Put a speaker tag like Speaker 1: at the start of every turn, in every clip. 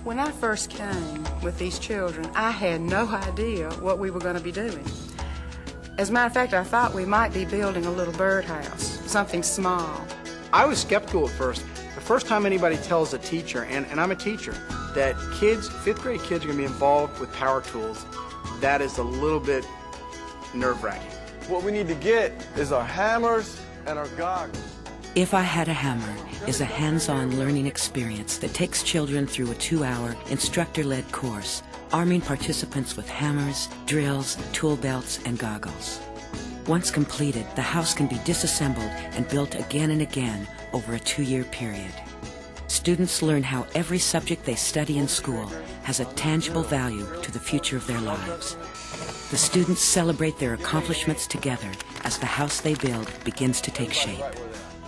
Speaker 1: When I first came with these children, I had no idea what we were going to be doing. As a matter of fact, I thought we might be building a little birdhouse, something small.
Speaker 2: I was skeptical at first. The first time anybody tells a teacher, and I'm a teacher, that kids, 5th grade kids are going to be involved with power tools, that is a little bit nerve-wracking.
Speaker 3: What we need to get is our hammers and our goggles.
Speaker 4: If I Had a Hammer is a hands-on learning experience that takes children through a 2-hour instructor-led course, arming participants with hammers, drills, tool belts, and goggles. Once completed, the house can be disassembled and built again and again over a 2-year period. Students learn how every subject they study in school has a tangible value to the future of their lives. The students celebrate their accomplishments together as the house they build begins to take shape.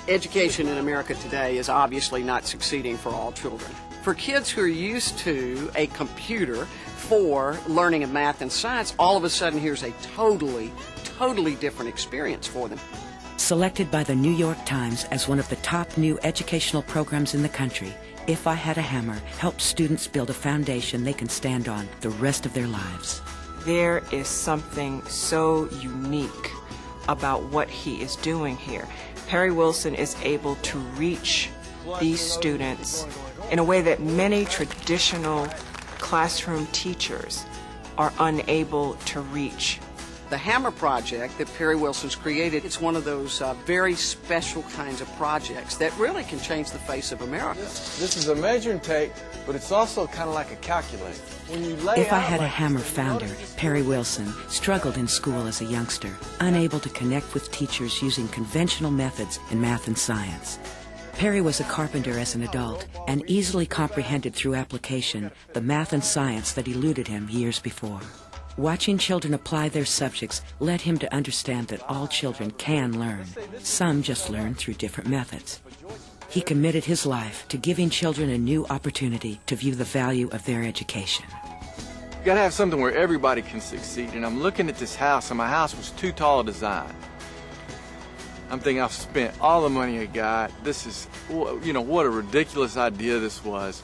Speaker 5: Education in America today is obviously not succeeding for all children. For kids who are used to a computer for learning of math and science, all of a sudden here's a totally different experience for them.
Speaker 4: Selected by the New York Times as one of the top new educational programs in the country, If I Had a Hammer helps students build a foundation they can stand on the rest of their lives.
Speaker 6: There is something so unique about what he is doing here. Perry Wilson is able to reach these students in a way that many traditional classroom teachers are unable to reach.
Speaker 5: The Hammer Project that Perry Wilson's created, it's one of those very special kinds of projects that really can change the face of America.
Speaker 3: This is a measuring tape, but it's also kind of like a calculator. When you lay
Speaker 4: If I
Speaker 3: out
Speaker 4: Had a
Speaker 3: like
Speaker 4: Hammer
Speaker 3: this,
Speaker 4: founder, Perry Wilson, struggled in school as a youngster, unable to connect with teachers using conventional methods in math and science. Perry was a carpenter as an adult and easily comprehended through application the math and science that eluded him years before. Watching children apply their subjects led him to understand that all children can learn. Some just learn through different methods. He committed his life to giving children a new opportunity to view the value of their education.
Speaker 3: You gotta have something where everybody can succeed. And I'm looking at this house, and my house was too tall a design. I'm thinking I've spent all the money I got. This is, you know, what a ridiculous idea this was.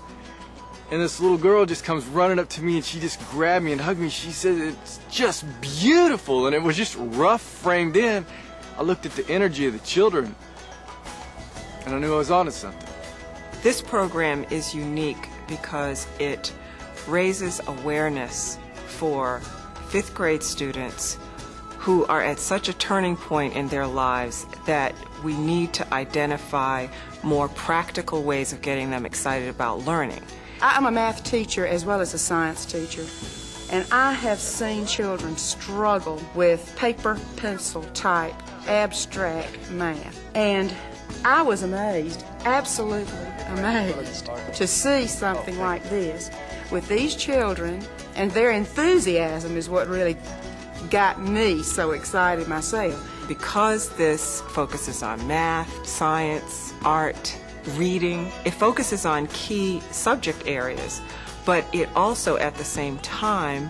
Speaker 3: And this little girl just comes running up to me and she just grabbed me and hugged me. She said, "It's just beautiful." And it was just rough framed in. I looked at the energy of the children and I knew I was onto something.
Speaker 6: This program is unique because it raises awareness for 5th grade students who are at such a turning point in their lives that we need to identify more practical ways of getting them excited about learning.
Speaker 1: I'm a math teacher as well as a science teacher, and I have seen children struggle with paper, pencil, type, abstract math. And I was amazed, absolutely amazed, to see something like this with these children, and their enthusiasm is what really got me so excited myself.
Speaker 6: Because this focuses on math, science, art, reading, it focuses on key subject areas, but it also at the same time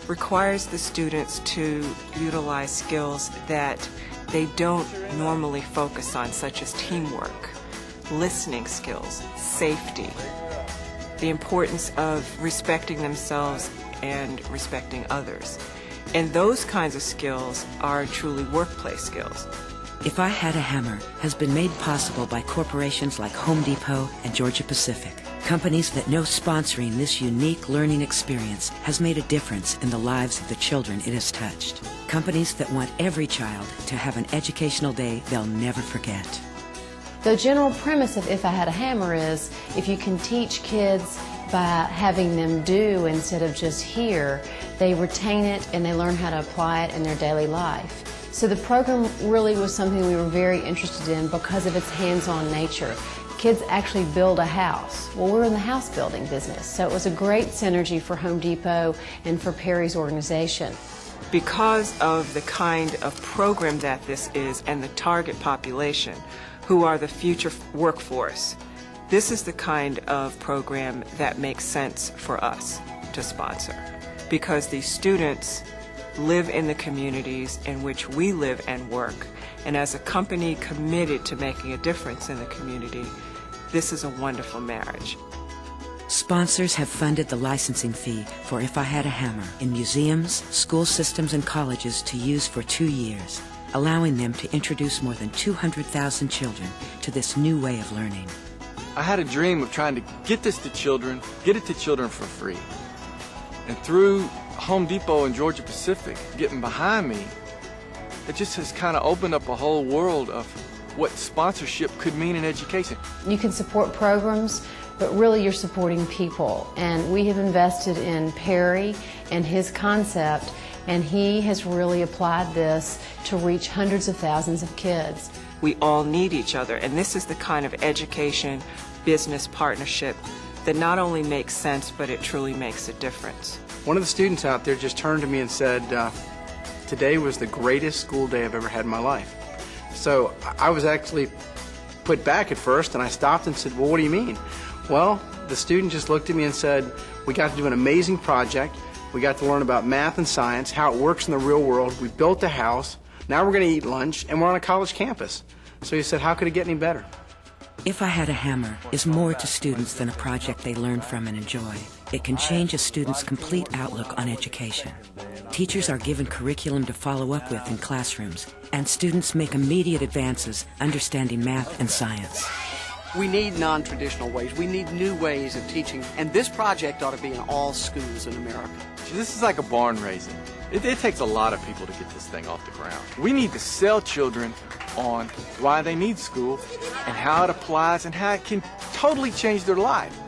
Speaker 6: requires the students to utilize skills that they don't normally focus on, such as teamwork, listening skills, safety, the importance of respecting themselves and respecting others. And those kinds of skills are truly workplace skills.
Speaker 4: If I Had a Hammer has been made possible by corporations like Home Depot and Georgia-Pacific, companies that know sponsoring this unique learning experience has made a difference in the lives of the children it has touched. Companies that want every child to have an educational day they'll never forget.
Speaker 7: The general premise of If I Had a Hammer is if you can teach kids by having them do instead of just hear, they retain it and they learn how to apply it in their daily life. So the program really was something we were very interested in because of its hands-on nature. Kids actually build a house. Well, we're in the house building business, so it was a great synergy for Home Depot and for Perry's organization.
Speaker 6: Because of the kind of program that this is and the target population, who are the future workforce, this is the kind of program that makes sense for us to sponsor. Because these students live in the communities in which we live and work, and as a company committed to making a difference in the community, this is a wonderful marriage.
Speaker 4: Sponsors have funded the licensing fee for If I Had a Hammer in museums, school systems, and colleges to use for 2 years, allowing them to introduce more than 200,000 children to this new way of learning.
Speaker 3: I had a dream of trying to get this to children, get it to children for free. And through Home Depot and Georgia Pacific getting behind me, it just has kind of opened up a whole world of what sponsorship could mean in education.
Speaker 7: You can support programs, but really you're supporting people. And we have invested in Perry and his concept, and he has really applied this to reach hundreds of thousands of kids.
Speaker 6: We all need each other, and this is the kind of education business partnership that not only makes sense, but it truly makes a difference.
Speaker 2: One of the students out there just turned to me and said, today was the greatest school day I've ever had in my life. So I was actually put back at first, and I stopped and said, well, what do you mean? Well, the student just looked at me and said, we got to do an amazing project. We got to learn about math and science, how it works in the real world. We built a house. Now we're going to eat lunch, and we're on a college campus. So he said, how could it get any better?
Speaker 4: If I Had a Hammer is more to students than a project they learn from and enjoy. It can change a student's complete outlook on education. Teachers are given curriculum to follow up with in classrooms, and students make immediate advances understanding math and science.
Speaker 5: We need non-traditional ways. We need new ways of teaching, and this project ought to be in all schools in America.
Speaker 3: This is like a barn raising. It takes a lot of people to get this thing off the ground. We need to sell children on why they need school and how it applies and how it can totally change their life.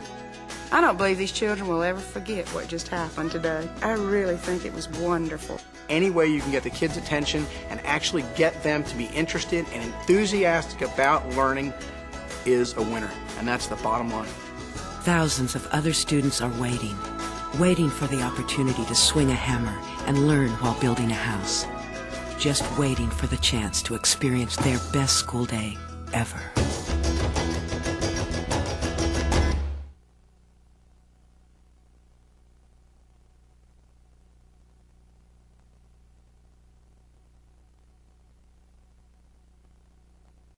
Speaker 1: I don't believe these children will ever forget what just happened today. I really think it was wonderful.
Speaker 2: Any way you can get the kids' attention and actually get them to be interested and enthusiastic about learning is a winner, and that's the bottom line.
Speaker 4: Thousands of other students are waiting for the opportunity to swing a hammer and learn while building a house. Just waiting for the chance to experience their best school day ever.